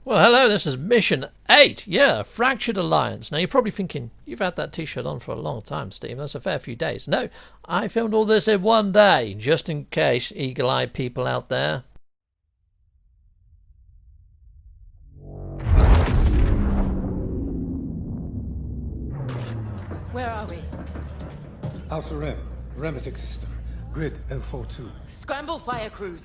Well, hello, this is Mission 8. Yeah, Fractured Alliance. Now, you're probably thinking, you've had that t-shirt on for a long time, Steve. That's a fair few days. No, I filmed all this in one day, just in case, eagle-eyed people out there. Where are we? Outer Rim. Remetic system. Grid L42. Scramble fire crews.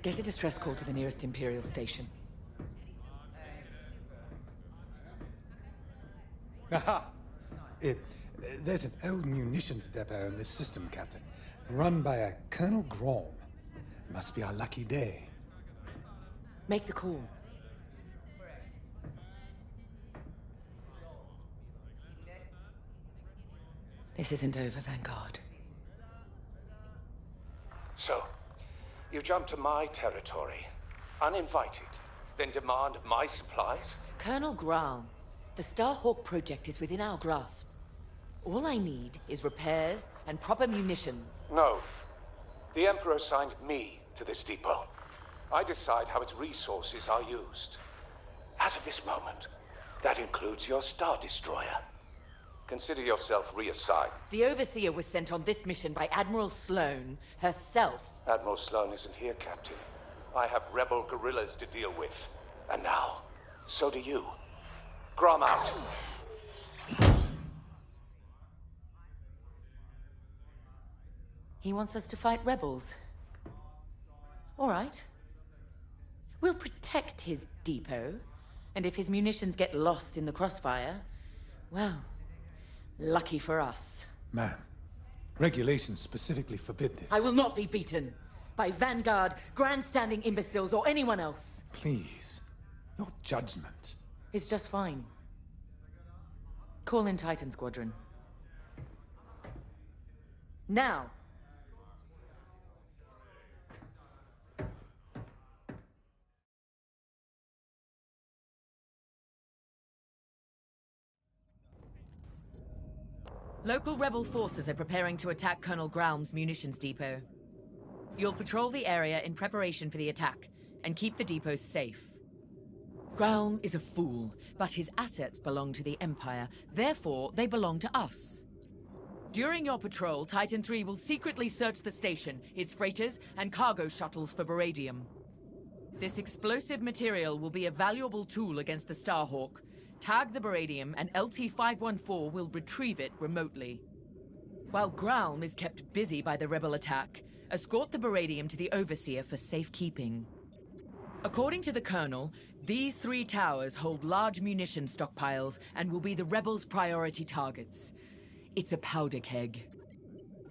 Get a distress call to the nearest Imperial station. Aha! There's an old munitions depot in this system, Captain. Run by a Colonel Grom. Must be our lucky day. Make the call. This isn't over, Vanguard. So, you jump to my territory, uninvited, then demand my supplies? Colonel Graal, the Starhawk project is within our grasp. All I need is repairs and proper munitions. No. The Emperor assigned me to this depot. I decide how its resources are used. As of this moment, that includes your Star Destroyer. Consider yourself reassigned. The Overseer was sent on this mission by Admiral Sloane herself. Admiral Sloane isn't here, Captain. I have rebel guerrillas to deal with. And now, so do you. Grom out. He wants us to fight rebels. All right. We'll protect his depot, and if his munitions get lost in the crossfire, well, lucky for us. Ma'am, regulations specifically forbid this. I will not be beaten by Vanguard, grandstanding imbeciles, or anyone else. Please, your judgment. It's just fine. Call in Titan Squadron. Now! Local rebel forces are preparing to attack Colonel Graum's munitions depot. You'll patrol the area in preparation for the attack, and keep the depot safe. Graum is a fool, but his assets belong to the Empire, therefore they belong to us. During your patrol, Titan III will secretly search the station, its freighters, and cargo shuttles for beradium. This explosive material will be a valuable tool against the Starhawk. Tag the beradium, and LT-514 will retrieve it remotely. While Graum is kept busy by the rebel attack, escort the beradium to the Overseer for safekeeping. According to the Colonel, these 3 towers hold large munition stockpiles and will be the rebels' priority targets. It's a powder keg.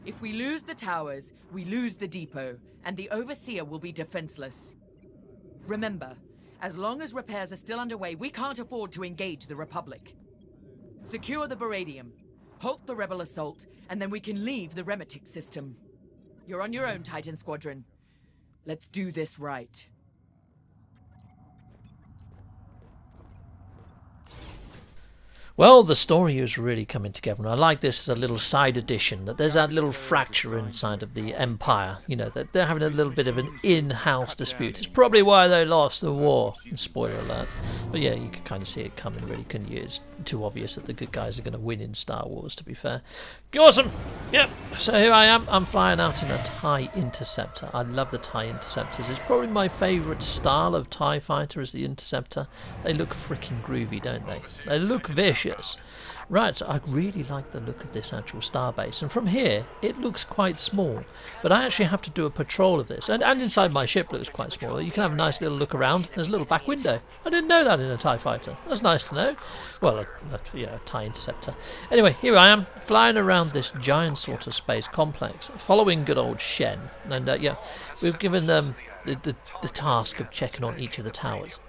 If we lose the towers, we lose the depot, and the Overseer will be defenseless. Remember, as long as repairs are still underway, we can't afford to engage the Republic. Secure the beradium, halt the rebel assault, and then we can leave the Remetic system. You're on your own, Titan Squadron. Let's do this right. Well, the story is really coming together, and I like this as a little side addition, that there's that little fracture inside of the Empire, you know, that they're having a little bit of an in-house dispute. It's probably why they lost the war, spoiler alert. But yeah, you can kind of see it coming, really, couldn't you? It's too obvious that the good guys are going to win in Star Wars, to be fair. Awesome! Yep, so here I am. I'm flying out in a TIE Interceptor. I love the TIE Interceptors. It's probably my favourite style of TIE fighter is the Interceptor. They look freaking groovy, don't they? They look vicious. Right, so I really like the look of this actual starbase, and from here it looks quite small, but I actually have to do a patrol of this, and inside my ship looks quite small. You can have a nice little look around. There's a little back window. I didn't know that in a TIE fighter. That's nice to know. Well, a TIE Interceptor. Anyway, here I am, flying around this giant sort of space complex, following good old Shen, and yeah, we've given them the task of checking on each of the towers.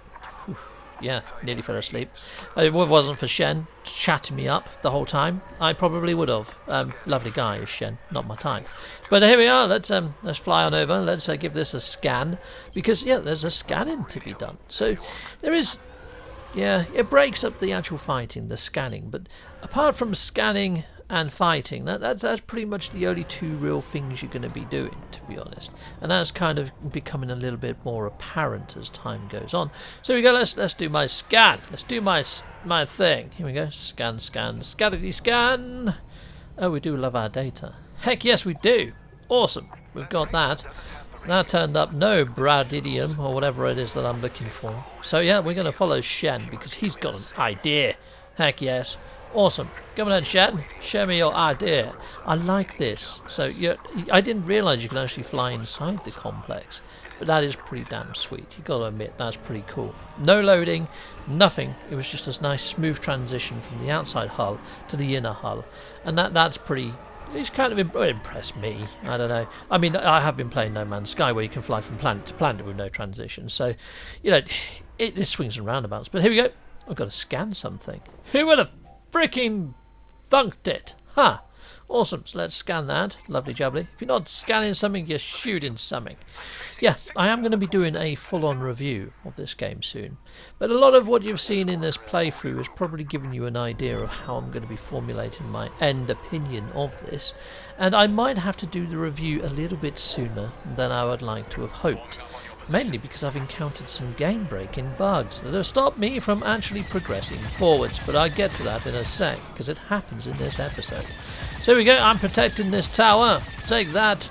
Yeah, nearly fell asleep. If it wasn't for Shen chatting me up the whole time, I probably would have. Lovely guy is Shen, not my type. But here we are. Let's fly on over. Let's give this a scan, because yeah, there's a scanning to be done. So there is. Yeah, it breaks up the actual fighting, the scanning. But apart from scanning and fighting. That's pretty much the only two real things you're going to be doing, to be honest. And that's kind of becoming a little bit more apparent as time goes on. So here we go. Let's do my scan. Let's do my thing. Here we go. Scan, scannity scan. Oh, we do love our data. Heck yes, we do. Awesome. We've got that. That turned up no bradidium or whatever it is that I'm looking for. So yeah, we're going to follow Shen because he's got an idea. Heck yes. Awesome. Come on then, Shen. Show me your idea. I like this. So I didn't realise you could actually fly inside the complex. But that is pretty damn sweet. You got to admit, that's pretty cool. No loading, nothing. It was just this nice smooth transition from the outside hull to the inner hull. And that's pretty... It's kind of impressed me. I don't know. I mean, I have been playing No Man's Sky where you can fly from planet to planet with no transition. So, you know, it swings and roundabouts. But here we go. I've got to scan something. Who would have freaking thunked it? Huh. Awesome. So let's scan that. Lovely jubbly. If you're not scanning something, you're shooting something. Yeah, I am going to be doing a full-on review of this game soon. But a lot of what you've seen in this playthrough has probably given you an idea of how I'm going to be formulating my end opinion of this. And I might have to do the review a little bit sooner than I would like to have hoped. Mainly because I've encountered some game-breaking bugs that have stopped me from actually progressing forwards. But I'll get to that in a sec, because it happens in this episode. So here we go, I'm protecting this tower. Take that,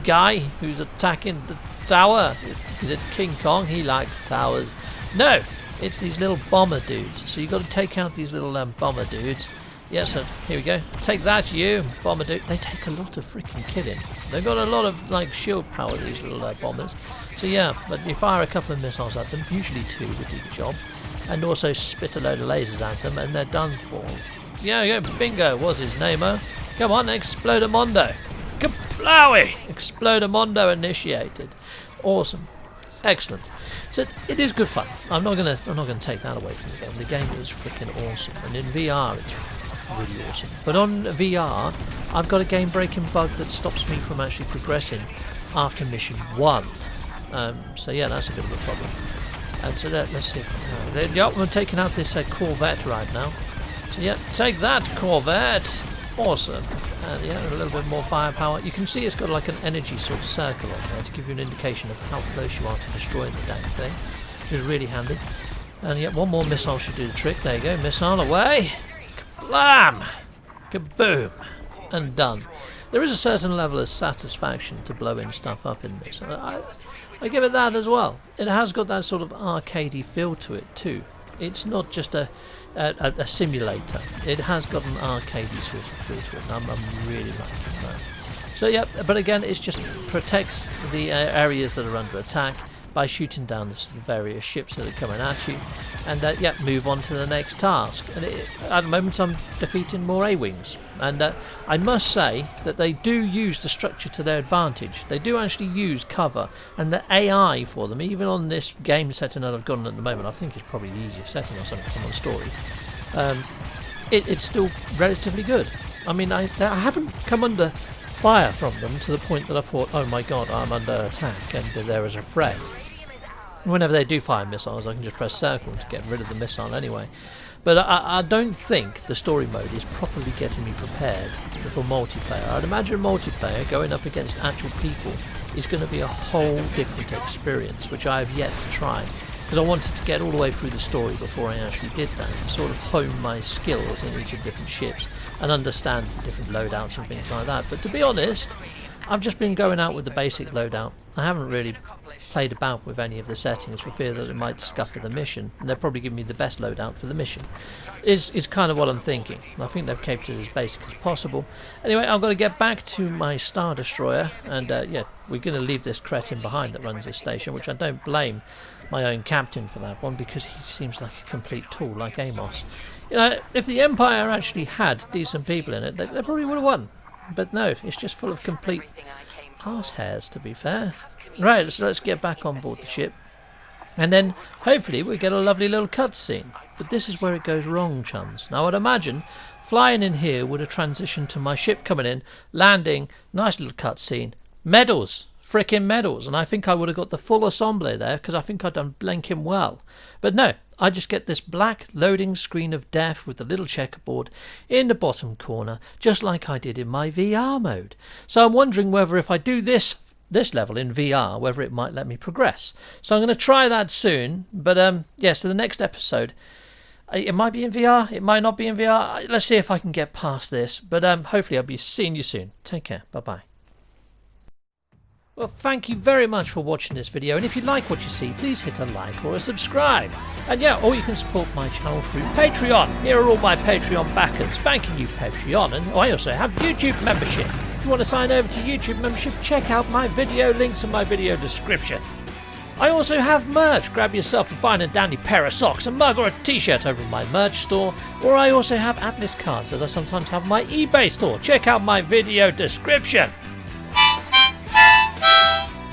guy who's attacking the tower. Is it King Kong? He likes towers. No, it's these little bomber dudes. So you've got to take out these little bomber dudes. Yes, so here we go. Take that, you bomber dude. They take a lot of freaking killing. They've got a lot of like shield power, these little bombers. So yeah, but you fire a couple of missiles at them, usually 2 would do the job, and also spit a load of lasers at them, and they're done for. Yeah, bingo was his name, oh. Come on, Explodamondo. Kaplowy! Explodamondo initiated. Awesome. Excellent. So it is good fun. I'm not gonna take that away from the game. The game is freaking awesome, and in VR it's really awesome. But on VR, I've got a game-breaking bug that stops me from actually progressing after mission 1. So yeah, that's a bit of a problem. And so let's see. Yep, we're taking out this Corvette right now. So yeah, take that, Corvette. Awesome. And yeah, a little bit more firepower. You can see it's got like an energy sort of circle on there to give you an indication of how close you are to destroying the damn thing, which is really handy. And yeah, one more missile should do the trick. There you go, missile away. Kablam! Kaboom! And done. There is a certain level of satisfaction to blowing stuff up in this. I give it that as well. It has got that sort of arcadey feel to it too. It's not just a simulator. It has got an arcadey sort of feel to it. And I'm really liking that. So yeah, but again, it's just protect the areas that are under attack by shooting down the various ships that are coming at you, and yeah, move on to the next task. And at the moment, I'm defeating more A-wings, and I must say that they do use the structure to their advantage. They do actually use cover, and the AI for them, even on this game setting that I've got on at the moment, I think it's probably the easiest setting or something on the story. It's still relatively good. I mean, I haven't come under fire from them to the point that I thought, oh my god, I'm under attack and there is a threat. Whenever they do fire missiles, I can just press circle to get rid of the missile anyway. But I don't think the story mode is properly getting me prepared for multiplayer. I'd imagine multiplayer going up against actual people is going to be a whole different experience, which I have yet to try. Because I wanted to get all the way through the story before I actually did that, to sort of hone my skills in each of the different ships and understand the different loadouts and things like that. But to be honest, I've just been going out with the basic loadout. I haven't really played about with any of the settings for fear that it might scupper the mission, and they're probably giving me the best loadout for the mission. Is kind of what I'm thinking. I think they've kept it as basic as possible. Anyway, I've got to get back to my Star Destroyer, and yeah, we're going to leave this cretin behind that runs this station, which I don't blame my own captain for that one, because he seems like a complete tool, like Amos. You know, if the Empire actually had decent people in it, they probably would have won. But no, it's just full of complete arse hairs, to be fair. Right, so let's get back on board the ship. And then, hopefully, we get a lovely little cutscene. But this is where it goes wrong, chums. Now, I'd imagine flying in here would have transitioned to my ship coming in, landing, nice little cutscene, medals, frickin' medals. And I think I would have got the full assembly there, because I think I'd done blinking well. But no, I just get this black loading screen of death with the little checkerboard in the bottom corner, just like I did in my VR mode. So I'm wondering whether if I do this level in VR, whether it might let me progress. So I'm going to try that soon. But yeah, so the next episode, it might be in VR, it might not be in VR. Let's see if I can get past this. But hopefully I'll be seeing you soon. Take care. Bye-bye. Well, thank you very much for watching this video, and if you like what you see, please hit a like or a subscribe. And yeah, or you can support my channel through Patreon. Here are all my Patreon backers. Thanking you, Patreon. And I also have YouTube membership. If you want to sign over to YouTube membership, check out my video links in my video description. I also have merch. Grab yourself a fine and dandy pair of socks, a mug or a t-shirt over in my merch store. Or I also have Atlas cards that I sometimes have in my eBay store. Check out my video description.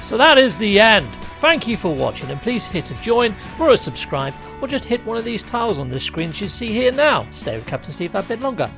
So that is the end. Thank you for watching, and please hit a join or a subscribe, or just hit one of these tiles on this screen that you see here now. Stay with Captain Steve a bit longer.